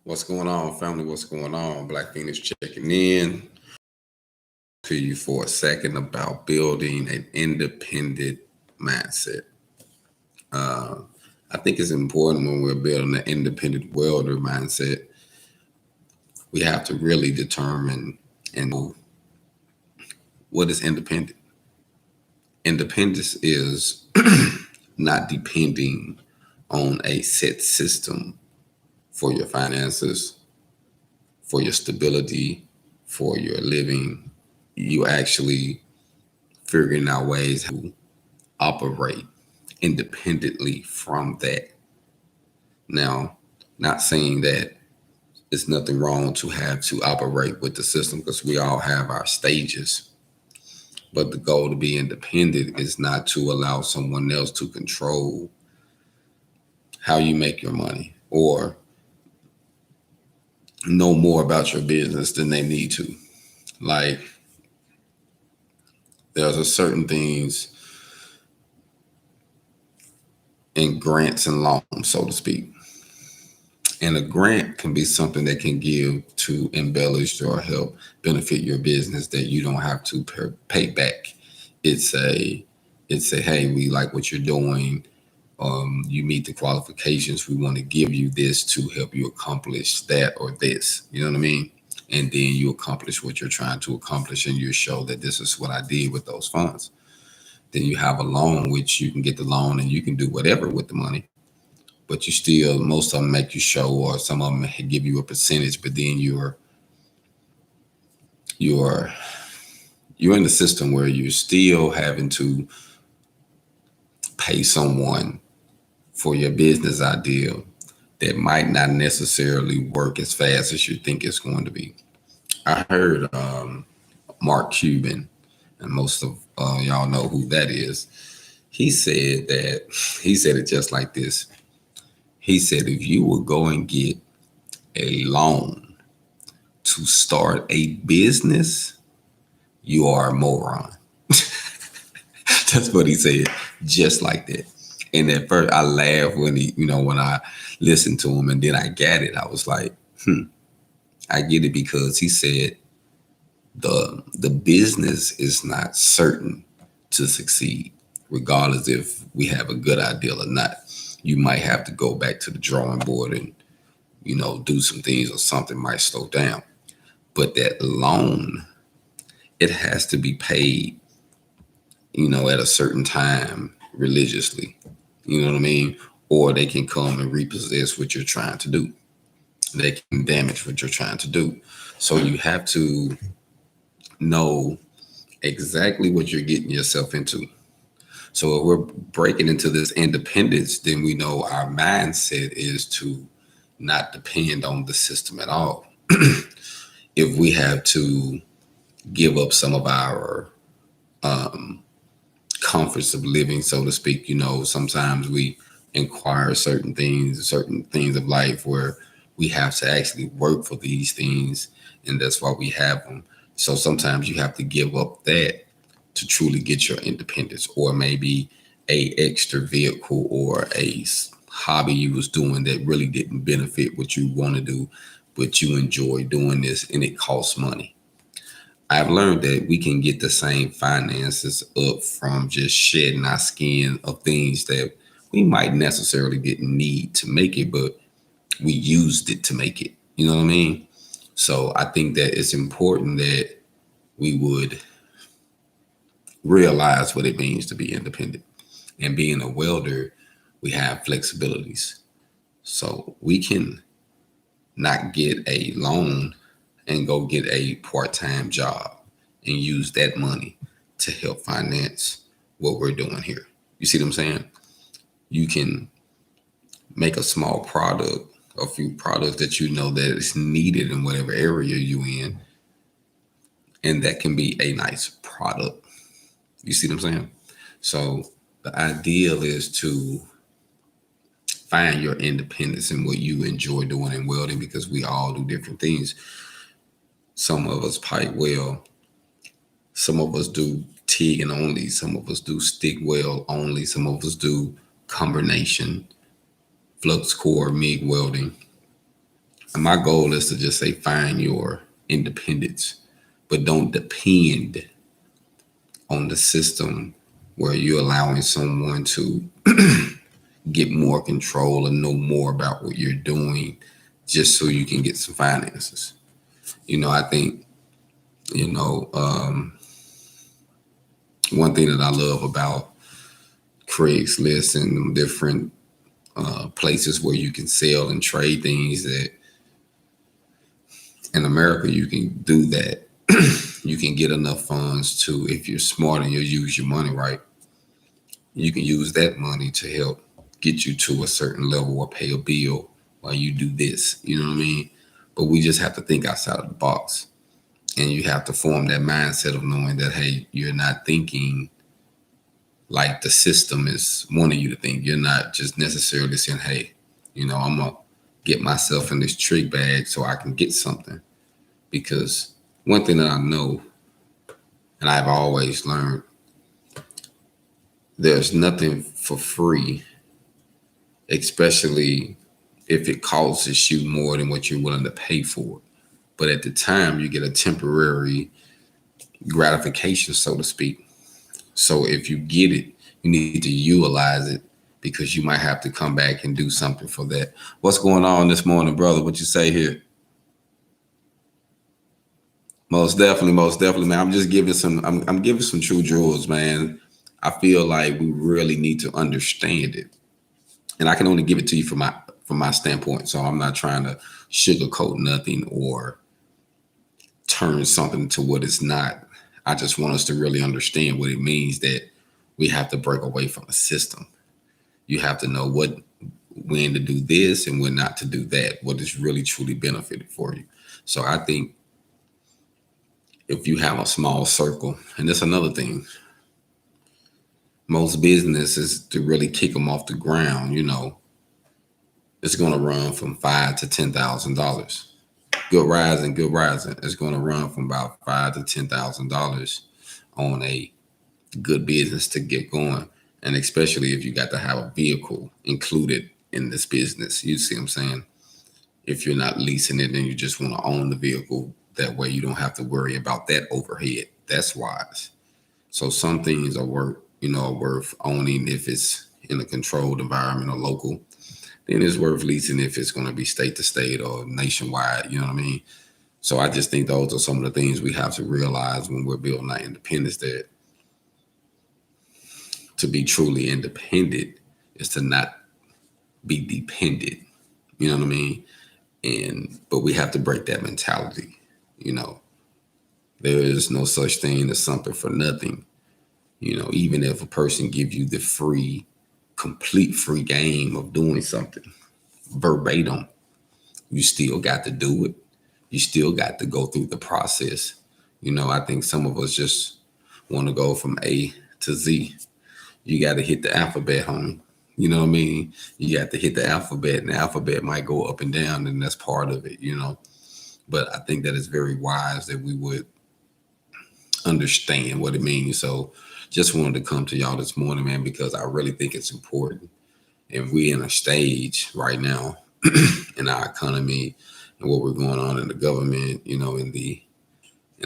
What's going on, family? What's going on? Black Feniks checking in to you for a second about building an independent mindset. I think it's important when we're building an independent welder mindset, we have to really determine and know what is independent. Independence is not depending on a set system for your finances, for your stability, for your living. You actually figuring out ways to operate independently from that. Now, not saying that it's nothing wrong to have to operate with the system because we all have our stages. But the goal to be independent is not to allow someone else to control how you make your money or know more about your business than they need to. Like, there's a certain things in grants and loans, so to speak. And a grant can be something that can give to embellish or help benefit your business that you don't have to pay back. It's a hey, we like what you're doing. You meet the qualifications. We want to give you this to help you accomplish that or this. You know what I mean? And then you accomplish what you're trying to accomplish, and you show that this is what I did with those funds. Then you have a loan, which you can get the loan and you can do whatever with the money. But you still, most of them make you show, or some of them give you a percentage, but then you're in the system where you're still having to pay someone for your business idea that might not necessarily work as fast as you think it's going to be. I heard Mark Cuban, and most of y'all know who that is. He said it just like this. He said, if you will go and get a loan to start a business, you are a moron. That's what he said, just like that. And at first I laughed when when I listened to him, and then I got it. I was like, I get it, because he said the business is not certain to succeed, regardless if we have a good idea or not. You might have to go back to the drawing board and, do some things, or something might slow down. But that loan, it has to be paid, at a certain time religiously. You know what I mean? Or they can come and repossess what you're trying to do. They can damage what you're trying to do. So you have to know exactly what you're getting yourself into. So if we're breaking into this independence, then we know our mindset is to not depend on the system at all. If we have to give up some of our comforts of living, so to speak, sometimes we inquire certain things of life where we have to actually work for these things, and that's why we have them. So sometimes you have to give up that to truly get your independence, or maybe a extra vehicle or a hobby you was doing that really didn't benefit what you want to do, but you enjoy doing this and it costs money. I've learned that we can get the same finances up from just shedding our skin of things that we might necessarily didn't need to make it, but we used it to make it. You know what I mean? So I think that it's important that we would realize what it means to be independent. And being a welder, we have flexibilities. So we can not get a loan and go get a part-time job and use that money to help finance what we're doing here. You see what I'm saying? You can make a small product, a few products that that is needed in whatever area you're in, and that can be a nice product. You see what I'm saying? So the ideal is to find your independence in what you enjoy doing in welding, because we all do different things. Some of us pipe weld. Some of us do TIG and only. Some of us do stick weld only. Some of us do combination, flux core, MIG welding. And my goal is to just say, find your independence, but don't depend on the system where you're allowing someone to get more control and know more about what you're doing just so you can get some finances. I think, one thing that I love about Craigslist and different places where you can sell and trade things, that in America you can do that. You can get enough funds to, if you're smart and you use your money right, you can use that money to help get you to a certain level or pay a bill while you do this. You know what I mean? But we just have to think outside of the box. And you have to form that mindset of knowing that, hey, you're not thinking like the system is wanting you to think. You're not just necessarily saying, hey, I'm going to get myself in this trick bag so I can get something. Because one thing that I know, and I've always learned, there's nothing for free, especially if it costs you more than what you're willing to pay for. But at the time, you get a temporary gratification, so to speak. So if you get it, you need to utilize it, because you might have to come back and do something for that. What's going on this morning, brother? What you say here? Most definitely, man. I'm just giving some. I'm giving some true jewels, man. I feel like we really need to understand it, and I can only give it to you from my standpoint. So I'm not trying to sugarcoat nothing or turn something to what it's not. I just want us to really understand what it means, that we have to break away from a system. You have to know when to do this and when not to do that, what is really truly benefited for you. So I think if you have a small circle, and that's another thing, most businesses, to really kick them off the ground, it's going to run from $5,000 to $10,000. Good rising. It's going to run from about $5,000 to $10,000 on a good business to get going. And especially if you got to have a vehicle included in this business. You see what I'm saying? If you're not leasing it and you just want to own the vehicle, that way you don't have to worry about that overhead. That's wise. So some things are worth owning if it's in a controlled environment or local. Then it's worth leasing if it's going to be state to state or nationwide. You know what I mean? So I just think those are some of the things we have to realize when we're building our independence, that to be truly independent is to not be dependent. You know what I mean? But we have to break that mentality. There is no such thing as something for nothing. Even if a person gives you the complete free game of doing something verbatim, you still got to do it. You still got to go through the process. I think some of us just want to go from A to Z. You got to hit the alphabet, homie. You know what I mean? You got to hit the alphabet, and the alphabet might go up and down, and that's part of it, But I think that it's very wise that we would understand what it means. So just wanted to come to y'all this morning, man, because I really think it's important. And we're in a stage right now in our economy and what we're going on in the government, in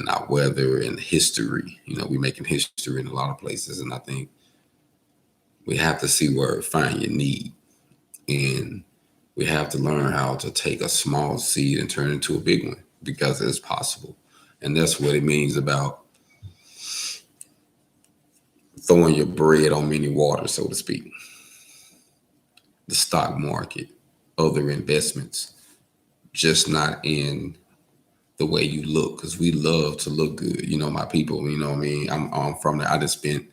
our weather and history. We're making history in a lot of places. And I think we have to see find your need. And we have to learn how to take a small seed and turn it into a big one, because it's possible. And that's what it means about throwing your bread on many waters, so to speak. The stock market, other investments, just not in the way you look, because we love to look good. My people, you know what I mean? I'm from there. I just spent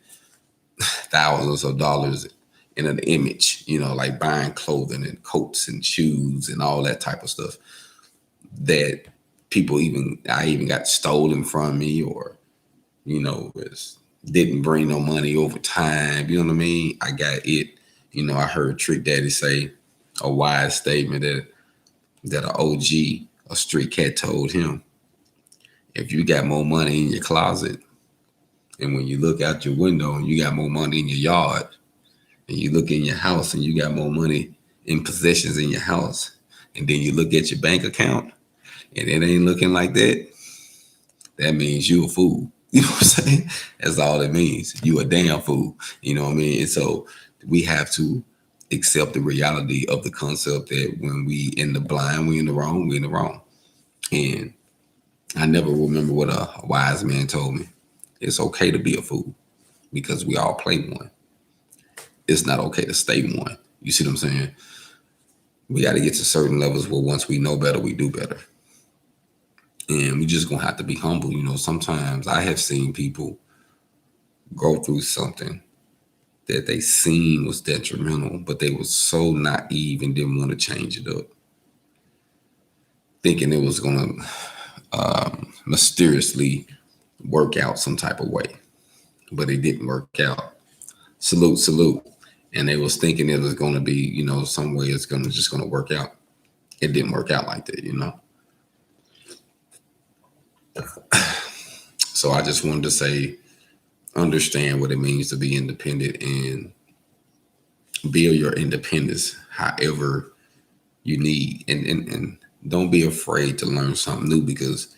thousands of dollars in an image, like buying clothing and coats and shoes and all that type of stuff that I even got stolen from me, or, didn't bring no money over time. You know what I mean? I got it. I heard Trick Daddy say a wise statement that an OG, a street cat, told him: if you got more money in your closet, and when you look out your window and you got more money in your yard, and you look in your house and you got more money in possessions in your house, and then you look at your bank account and it ain't looking like that, that means you a fool. You know what I'm saying? That's all it means. You a damn fool. You know what I mean? And so we have to accept the reality of the concept that when we in the blind, we in the wrong, we in the wrong. And I never remember what a wise man told me. It's okay to be a fool because we all play one. It's not okay to stay one. You see what I'm saying? We got to get to certain levels where once we know better, we do better. And we just gonna have to be humble. You know, sometimes I have seen people go through something that they seen was detrimental, but they were so naive and didn't want to change it up, thinking it was gonna mysteriously work out some type of way, but it didn't work out. Salute, salute. And they was thinking it was gonna be, you know, some way it's just gonna work out. It didn't work out like that, you know. So I just wanted to say, understand what it means to be independent and build your independence however you need. And don't be afraid to learn something new, because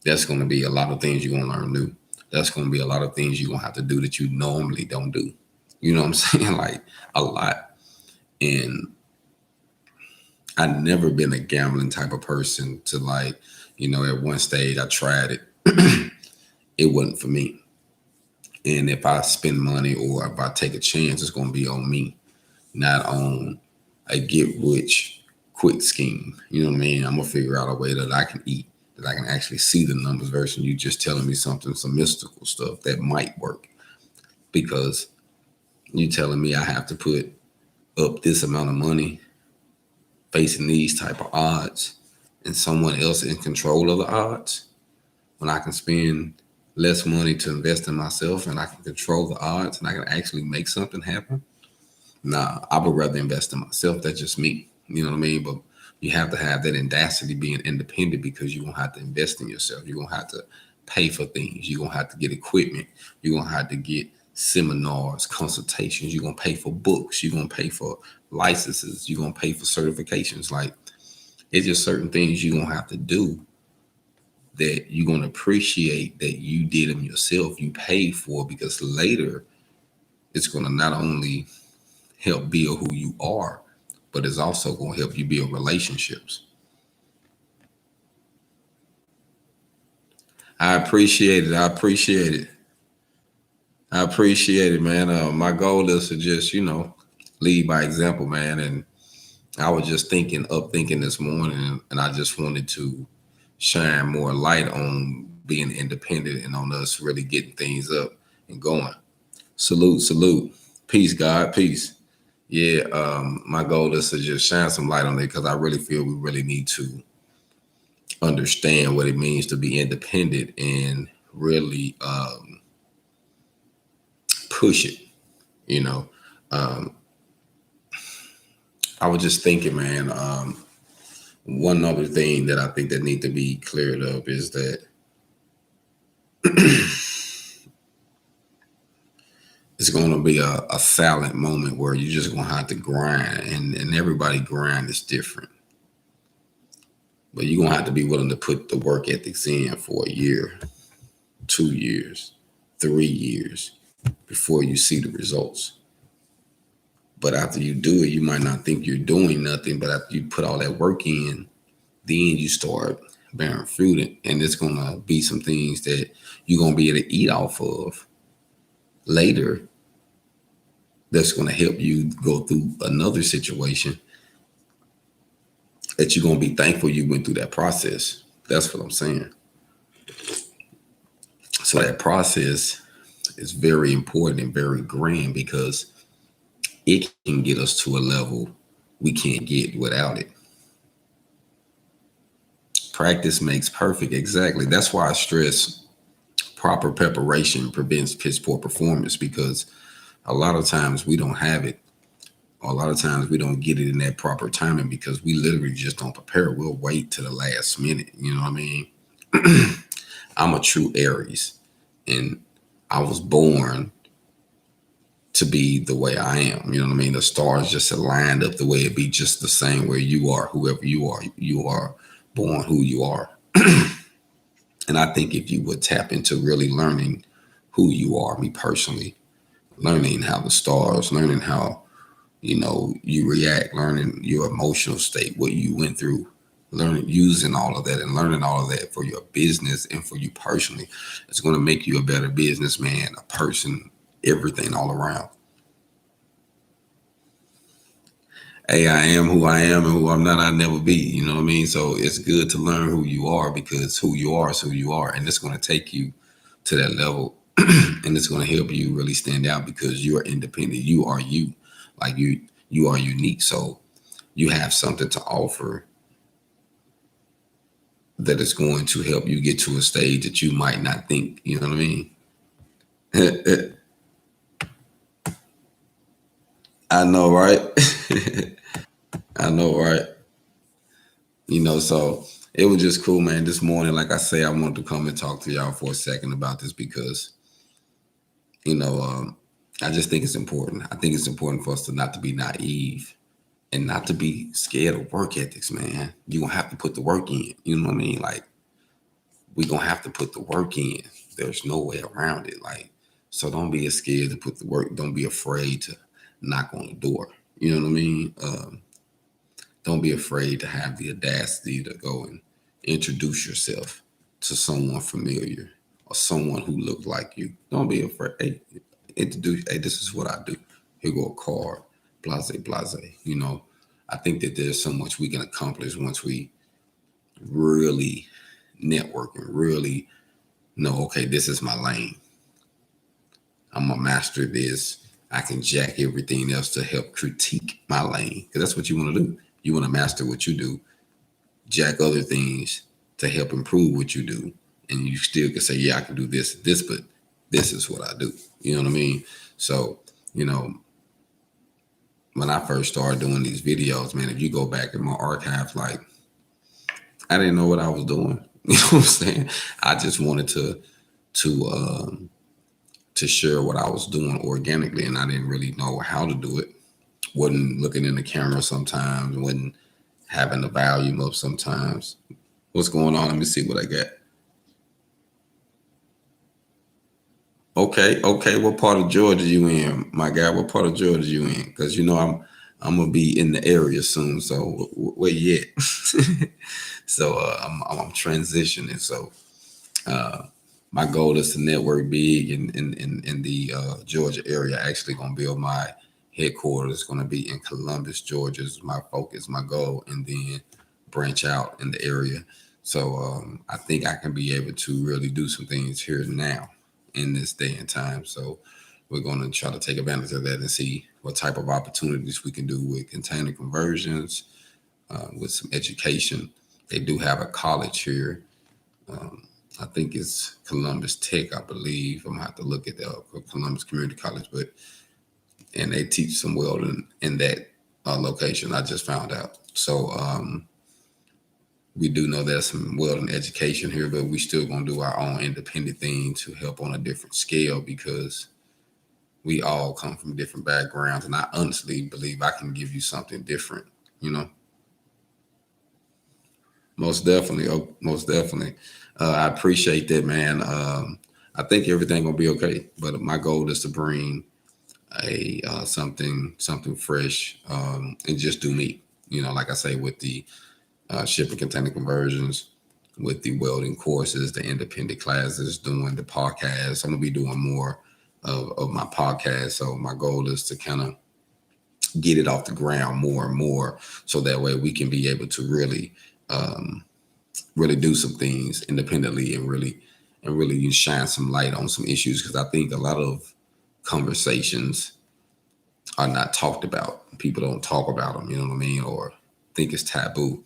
that's going to be a lot of things you're going to learn new. That's going to be a lot of things you're going to have to do that you normally don't do. You know what I'm saying? Like a lot. And I've never been a gambling type of person to, like, you know, at one stage I tried it. It wasn't for me. And if I spend money or if I take a chance, it's going to be on me, not on a get rich quick scheme. You know what I mean? I'm going to figure out a way that I can eat, that I can actually see the numbers versus you just telling me something, some mystical stuff that might work. Because you telling me I have to put up this amount of money facing these type of odds and someone else in control of the odds, when I can spend less money to invest in myself and I can control the odds and I can actually make something happen. Nah, I would rather invest in myself. That's just me. You know what I mean? But you have to have that audacity being independent, because you're going to have to invest in yourself. You're going to have to pay for things. You're going to have to get equipment. You're going to have to get seminars, consultations. You're going to pay for books. You're going to pay for licenses. You're going to pay for certifications. Like, it's just certain things you're going to have to do that you're going to appreciate that you did them yourself, you paid for, because later it's going to not only help build who you are, but it's also going to help you build relationships. I appreciate it. I appreciate it. I appreciate it, man. My goal is to just, you know, lead by example, man. And I was just thinking this morning, and I just wanted to shine more light on being independent and on us really getting things up and going. Salute, salute. Peace, God, peace. Yeah, my goal is to just shine some light on it, because I really feel we really need to understand what it means to be independent and really push it. You know, I was just thinking, man, one other thing that I think that need to be cleared up is that it's going to be a silent moment where you're just going to have to grind, and everybody grind is different. But you're going to have to be willing to put the work ethics in for a year, 2 years, 3 years before you see the results. But after you do it, you might not think you're doing nothing, but after you put all that work in, then you start bearing fruit, and it's going to be some things that you're going to be able to eat off of later. That's going to help you go through another situation that you're going to be thankful you went through that process. That's what I'm saying. So that process is very important and very grand, because it can get us to a level we can't get without it. Practice makes perfect. Exactly. That's why I stress proper preparation prevents piss poor performance, because a lot of times we don't have it. A lot of times we don't get it in that proper timing, because we literally just don't prepare. We'll wait to the last minute. You know what I mean? I'm a true Aries, and I was born to be the way I am. You know what I mean? The stars just aligned up the way it be, just the same way you are, whoever you are born who you are. And I think if you would tap into really learning who you are, me personally, learning how the stars, learning how, you react, learning your emotional state, what you went through, learning, using all of that and learning all of that for your business and for you personally, it's going to make you a better businessman, a person, everything all around. Hey, I am who I am, and who I'm not, I'll never be. You know what I mean? So it's good to learn who you are, because who you are is who you are. And it's going to take you to that level and it's going to help you really stand out, because you're independent. You are you. Like you are unique. So you have something to offer that is going to help you get to a stage that you might not think. You know what I mean? I know, right? I know, right? So it was just cool, man. This morning, like I say, I wanted to come and talk to y'all for a second about this, because, I just think it's important. I think it's important for us to not to be naive and not to be scared of work ethics, man. You're going to have to put the work in. You know what I mean? Like, we're going to have to put the work in. There's no way around it. Like, so don't be scared to put the work. Don't be afraid to knock on the door. You know what I mean? Don't be afraid to have the audacity to go and introduce yourself to someone familiar or someone who looks like you. Don't be afraid. Hey, introduce. Hey, this is what I do. Here go a card. Blase, blase. I think that there's so much we can accomplish once we really network and really know, okay, this is my lane. I'm a master of this. I can jack everything else to help critique my lane, because that's what you want to do. You want to master what you do, jack other things to help improve what you do. And you still can say, yeah, I can do this, but this is what I do. You know what I mean? So, when I first started doing these videos, man, if you go back in my archives, like, I didn't know what I was doing. You know what I'm saying? I just wanted to share what I was doing organically, and I didn't really know how to do it. Wasn't looking in the camera sometimes, wasn't having the volume up sometimes. What's going on? Let me see what I got. Okay. What part of Georgia you in, my guy? What part of Georgia you in? Because I'm gonna be in the area soon. So where you at? So I'm transitioning. So my goal is to network big in the Georgia area. Actually, gonna build my headquarters. Going to be in Columbus, Georgia. Is my focus, my goal, and then branch out in the area. So I think I can be able to really do some things here now in this day and time. So we're going to try to take advantage of that and see what type of opportunities we can do with container conversions, with some education. They do have a college here. I think it's Columbus Tech, I believe. I'm going to have to look at the Columbus Community College, and they teach some welding in that location. I just found out. So we do know there's some welding education here, but we still going to do our own independent thing to help on a different scale, because we all come from different backgrounds. And I honestly believe I can give you something different, Most definitely. Oh, most definitely. I appreciate that, man. I think everything gonna be okay. But my goal is to bring a something fresh, and just do me. Like I say, with the shipping container conversions, with the welding courses, the independent classes, doing the podcast. I'm gonna be doing more of my podcast. So my goal is to kind of get it off the ground more and more, so that way we can be able to really really do some things independently, and really shine some light on some issues, because I think a lot of conversations are not talked about. People don't talk about them, you know what I mean, or think it's taboo.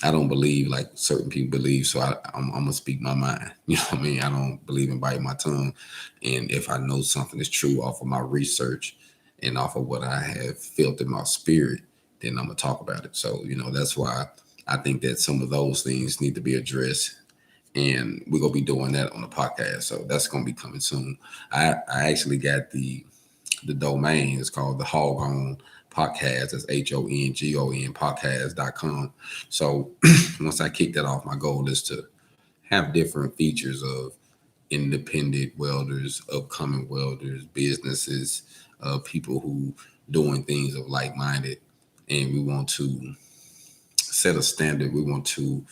I don't believe like certain people believe, so I'm gonna speak my mind. You know what I mean? I don't believe in biting my tongue, and if I know something is true off of my research and off of what I have felt in my spirit, then I'm gonna talk about it. So that's why I think that some of those things need to be addressed, and we're gonna be doing that on the podcast. So that's gonna be coming soon. I actually got the the domain is called the HogOn podcast. That's HONGON podcast.com. So once I kick that off, my goal is to have different features of independent welders, upcoming welders, businesses, people who doing things of like-minded. And we want to set a standard. We want to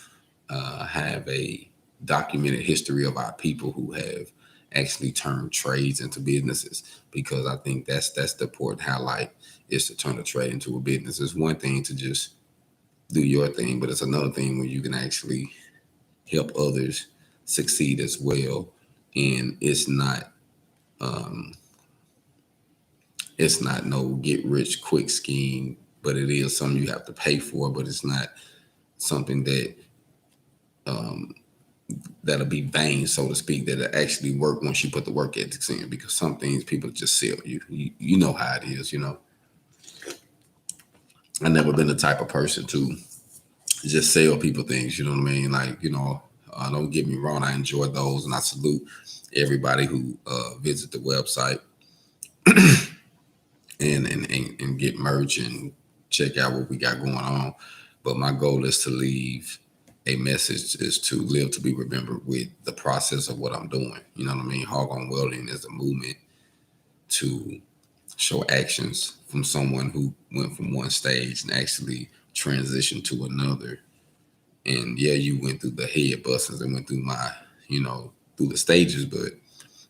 have a documented history of our people who have actually turned trades into businesses, because I think that's the important highlight, is to turn a trade into a business. It's one thing to just do your thing, but it's another thing when you can actually help others succeed as well. And it's not no get rich quick scheme, but it is something you have to pay for, but it's not something that that'll be vain, so to speak, that'll actually work once you put the work ethics in, because some things people just sell you. You know how it is, I never been the type of person to just sell people things, you know what I mean? Like, don't get me wrong, I enjoy those, and I salute everybody who visit the website and get merch and check out what we got going on. But my goal is to leave a message, is to live to be remembered with the process of what I'm doing. You know what I mean? HogOn Welding is a movement to show actions from someone who went from one stage and actually transitioned to another. And yeah, you went through the head busters and went through through the stages, but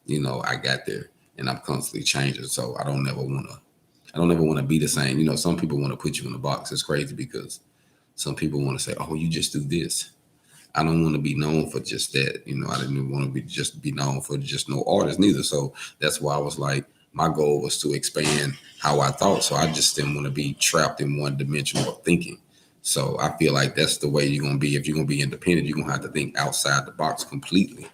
I got there, and I'm constantly changing. So I don't ever want to be the same. Some people want to put you in a box. It's crazy because some people want to say, oh, you just do this. I don't want to be known for just that. I didn't want to be known for just no artist neither. So that's why I was like, my goal was to expand how I thought. So I just didn't want to be trapped in one dimension of thinking. So I feel like that's the way you're going to be. If you're going to be independent, you're going to have to think outside the box completely.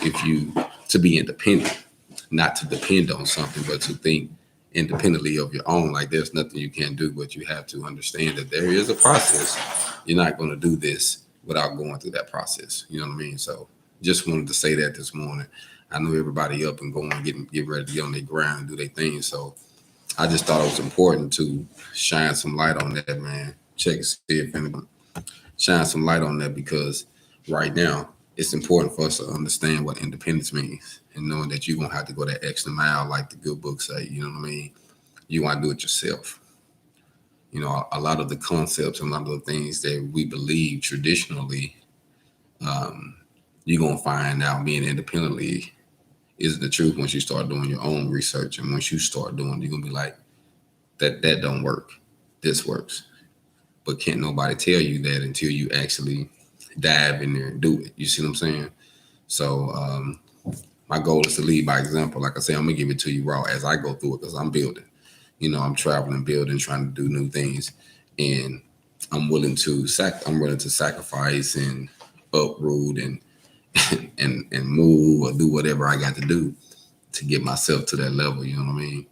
To be independent, not to depend on something, but to think independently of your own. Like, there's nothing you can do, but you have to understand that there is a process. You're not going to do this without going through that process. You know what I mean? So just wanted to say that this morning. I know everybody up and going, get ready to get on their ground and do their thing. So I just thought it was important to shine some light on that, man. Check and see if anybody shine some light on that, because right now it's important for us to understand what independence means, and knowing that you're going to have to go that extra mile, like the good book say. You know what I mean? You want to do it yourself. A lot of the concepts and a lot of the things that we believe traditionally, you're going to find out being independently is the truth once you start doing your own research. And once you start doing, you're going to be like, that don't work. This works. But can't nobody tell you that until you actually dive in there and do it. You see what I'm saying? So my goal is to lead by example. Like I say, I'm going to give it to you raw as I go through it, because I'm building. I'm traveling, building, trying to do new things. And I'm willing to sacrifice and uproot and move or do whatever I got to do to get myself to that level. You know what I mean?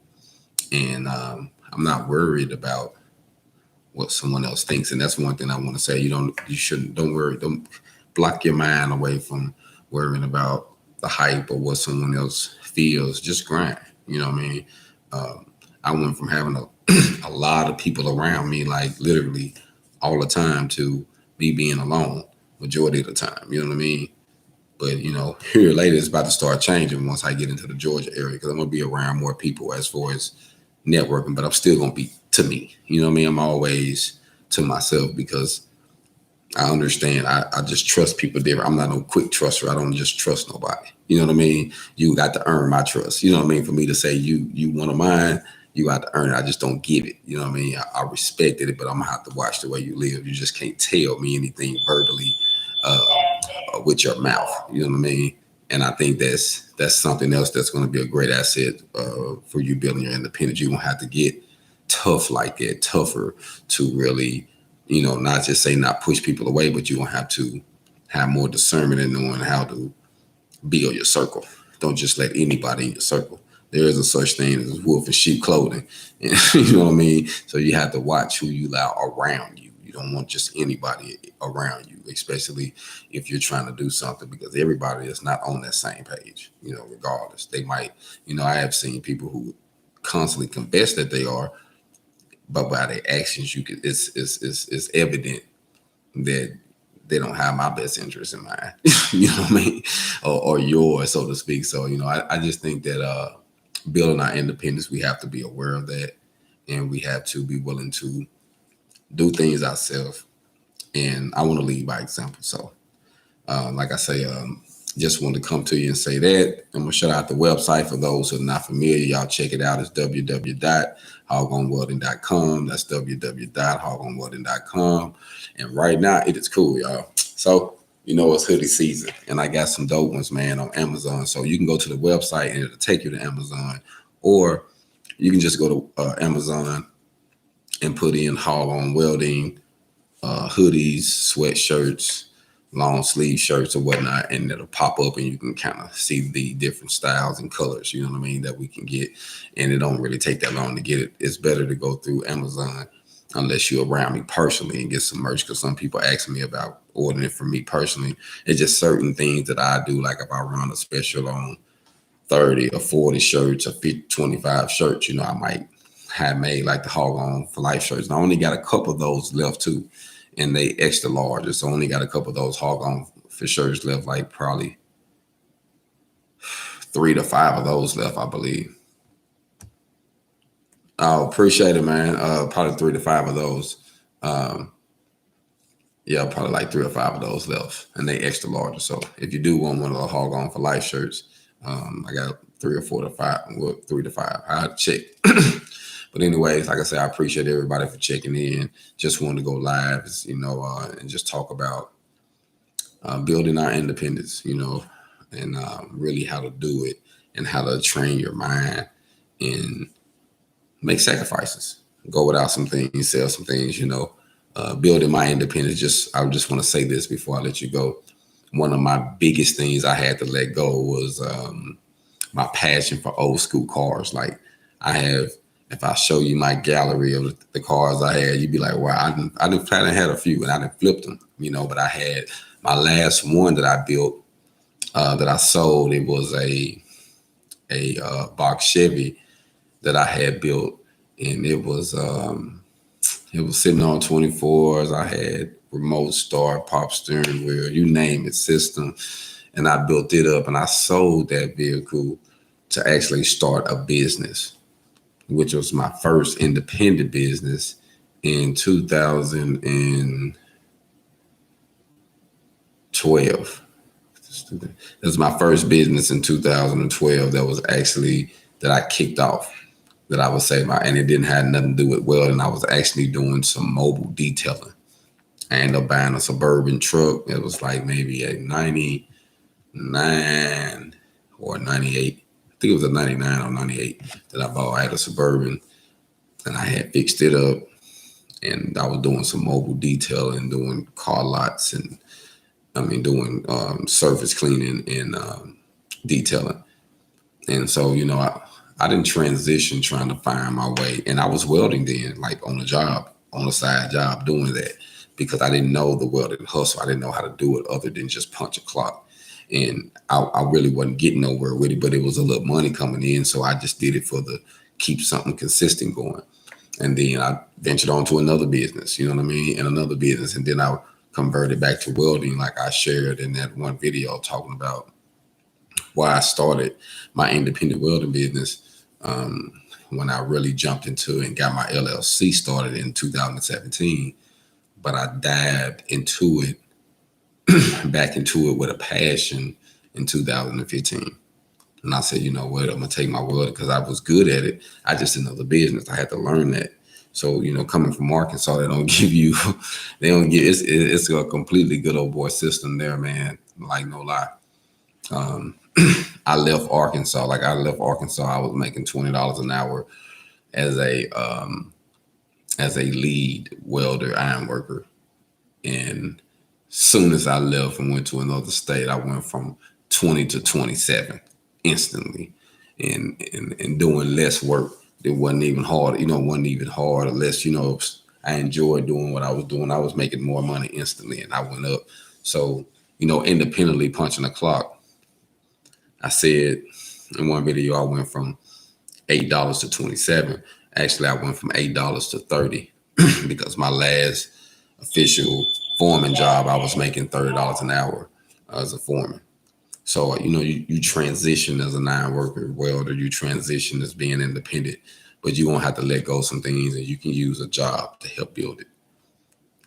And I'm not worried about what someone else thinks. And that's one thing I want to say. Don't worry. Don't block your mind away from worrying about the hype or what someone else feels. Just grind. You know what I mean? I went from having a lot of people around me, like literally all the time, to me being alone majority of the time. You know what I mean? But, here later it's about to start changing once I get into the Georgia area, because I'm going to be around more people as far as networking, but I'm still going to be to me. You know what I mean? I'm always to myself, because I understand. I just trust people different. I'm not no quick truster. I don't just trust nobody. You know what I mean? You got to earn my trust. You know what I mean? For me to say you one of mine, you got to earn it. I just don't give it. You know what I mean? I respected it, but I'm going to have to watch the way you live. You just can't tell me anything verbally with your mouth. You know what I mean? And I think that's something else that's going to be a great asset for you building your independence. You're going to have to get tough like that, tougher to really, not just say not push people away, but you're going to have to have more discernment in knowing how to build your circle. Don't just let anybody in your circle. There is a such thing as wolf in sheep clothing. And, you know what I mean? So you have to watch who you allow around you. You don't want just anybody around you, especially if you're trying to do something, because everybody is not on that same page, regardless. They might, I have seen people who constantly confess that they are, but by their actions, it's evident that they don't have my best interest in mind. You know what I mean? Or yours, so to speak. So, I just think that building our independence, we have to be aware of that, and we have to be willing to do things ourselves. And I want to lead by example. So, like I say, just want to come to you and say that. I'm going to shout out the website for those who are not familiar. Y'all check it out. It's www.HogOnWelding.com. That's www.HogOnWelding.com. And right now, it is cool, y'all. So, it's hoodie season, and I got some dope ones, man, on Amazon. So you can go to the website and it'll take you to Amazon, or you can just go to Amazon and put in HogOn Welding, hoodies, sweatshirts, long sleeve shirts or whatnot, and it'll pop up and you can kind of see the different styles and colors, you know what I mean, that we can get. And it don't really take that long to get it. It's better to go through Amazon unless you're around me personally and get some merch, because some people ask me about ordering it from me personally. It's just certain things that I do, like if I run a special on 30 or 40 shirts or 50, 25 shirts, I might have made like the HogOn for Life shirts. And I only got a couple of those left too, and they extra large. So I only got a couple of those HogOn for shirts left, like probably 3 to 5 of those left, I believe. Oh, appreciate it, man. Probably 3 to 5 of those. Yeah, probably like 3 or 5 of those left, and they extra large. So if you do want one of the HogOn for Life shirts, I got 3 or 4 to 5, well, 3 to 5. I'll check. But anyways, like I said, I appreciate everybody for checking in. Just wanted to go live, and just talk about building our independence, and really how to do it and how to train your mind and make sacrifices, go without some things, sell some things, building my independence. I just want to say this before I let you go. One of my biggest things I had to let go was my passion for old school cars. Like if I show you my gallery of the cars I had, you'd be like, wow, I didn't plan to had a few and I didn't flip them, but I had my last one that I built, that I sold. It was a box Chevy that I had built, and it was sitting on 24s. I had remote start, pop steering wheel, you name it, system. And I built it up and I sold that vehicle to actually start a business, which was my first independent business in 2012. That was my first business in 2012 that I kicked off, that I would say and it didn't have nothing to do with welding. I was actually doing some mobile detailing. I ended up buying a Suburban truck. It was like maybe a 99 or 98. I think it was a 99 or 98 that I bought. I had a Suburban and I had fixed it up, and I was doing some mobile detailing, doing car lots, and doing surface cleaning and detailing. And so, I didn't transition trying to find my way. And I was welding then, like on a side job doing that, because I didn't know the welding hustle. I didn't know how to do it other than just punch a clock. And I really wasn't getting nowhere with it, but it was a little money coming in. So I just did it keep something consistent going. And then I ventured on to another business, and another business. And then I converted back to welding, like I shared in that one video talking about why I started my independent welding business, when I really jumped into it and got my LLC started in 2017. But I dived into it, back into it with a passion in 2015. And I said, you know what, I'm going to take my welding, because I was good at it. I just didn't know the business. I had to learn that. So, coming from Arkansas, it's a completely good old boy system there, man. Like, no lie. I left Arkansas. I was making $20 an hour as a lead welder, iron worker. And soon as I left and went to another state, I went from 20 to 27 instantly, and doing less work. It wasn't even hard, unless, I enjoyed doing what I was doing. I was making more money instantly, and I went up. So, independently punching the clock, I said in one video, I went from $8 to 27. Actually, I went from $8 to 30 because my last official foreman job, I was making $30 an hour as a foreman. So, you transition as a non-worker welder, you transition as being independent, but you won't have to let go of some things, and you can use a job to help build it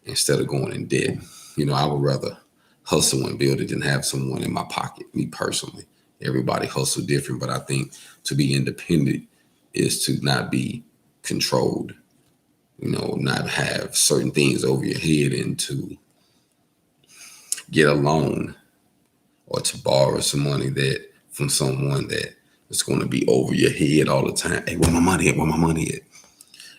instead of going in debt. I would rather hustle and build it than have someone in my pocket, me personally. Everybody hustle different, but I think to be independent is to not be controlled, not have certain things over your head, and to get a loan or to borrow some money from someone that is going to be over your head all the time. Hey, where my money at? Where my money at?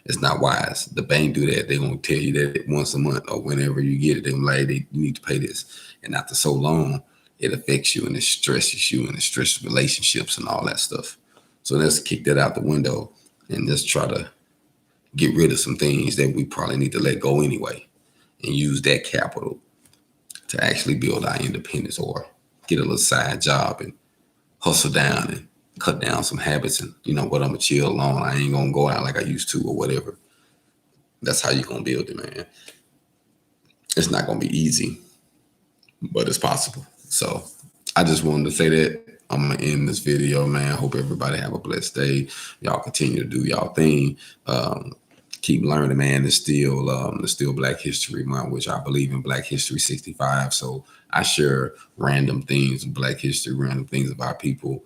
It's not wise. The bank do that. They're going to tell you that once a month or whenever you get it, they're like, you need to pay this. And after so long, it affects you and it stresses you and it stresses relationships and all that stuff. So let's kick that out the window and just try to get rid of some things that we probably need to let go anyway, and use that capital to actually build our independence, or get a little side job and hustle down and cut down some habits. And I'm gonna chill alone. I ain't gonna go out like I used to or whatever. That's how you're gonna build it, man. It's not gonna be easy, but it's possible. So I just wanted to say that. I'm gonna end this video, man. Hope everybody have a blessed day. Y'all continue to do y'all thing. Keep learning, man. It's still Black History Month, which I believe in Black History 65. So I share random things, Black history, random things about people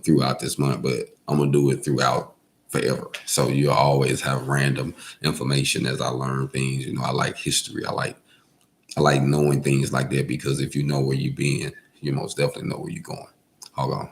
throughout this month, but I'm gonna do it throughout forever. So you'll always have random information as I learn things. I like history. I like knowing things like that, because if you know where you've been, you most definitely know where you're going. Hold on.